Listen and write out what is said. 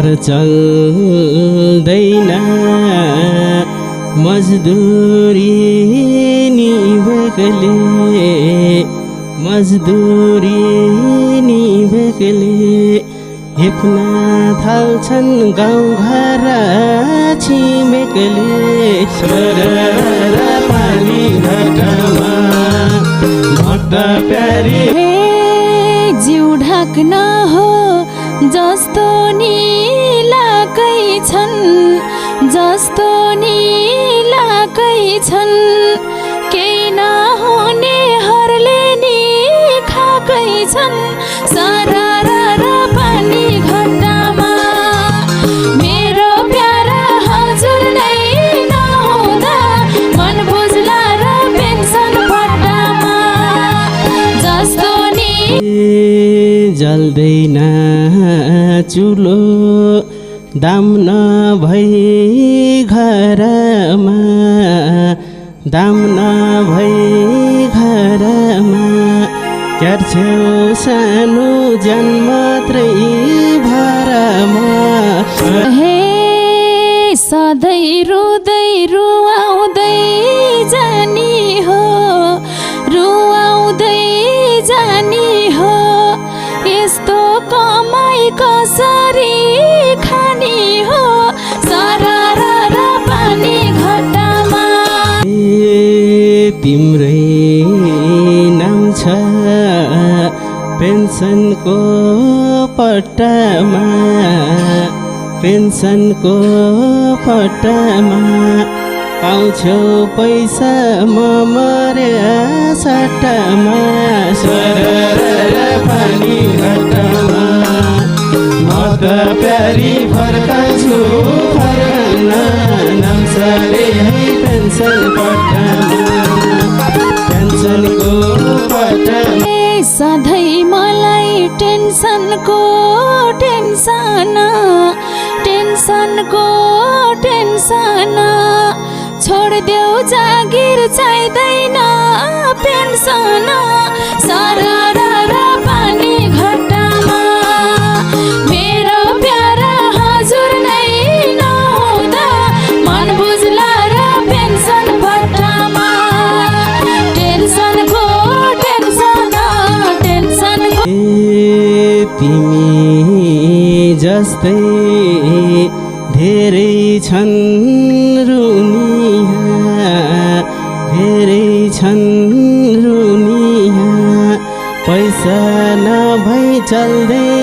घर चल्दैन मजदुरी निभेकले हेप्न थाल्छन् गाउँघर छिमेकले सरर पानी घटमा भट्टा प्यारी जिउ ढाक्न हो जस्तो निलाकै छन् केही नहुनेहरूले नि खाकै छन् सरर पानी घट्टामा मेरो प्यारा हजुर नै नहुँदा मन बुझ्ला र पेन्सन भट्टामा जस्तो नि जल्दैन चुलो दाम नभई घरमा क्यार्छौ सानो ज्यान मात्रै भरमा हे सधैँ रुँदै रुवाउँदै जानी हो यस्तो कमाई कसरी खानी हो सरर पानी घट्टामा तिम्रै नाम छ पेन्सनको पट्टामा पाउँछौ पैसा म मरे सट्टामा सरर पानी घट्टामा म त प्यारी फर्कान्छु फर्कन्न नाम सरे है पेन्सनको पट्टामा सधैँ मलाई टेन्सनको टेन्सन छोडिदेऊ जागिर चाहिँदैन पेन्सन सरर पानी घट्टामा मेरो प्यारा हजुर नै नहुँदा मन बुझ्ला र पेन्सन भट्टामा टेन्सनको तिमी जस्तै धेरै छन् रुनिया पैसा नभई चल्दै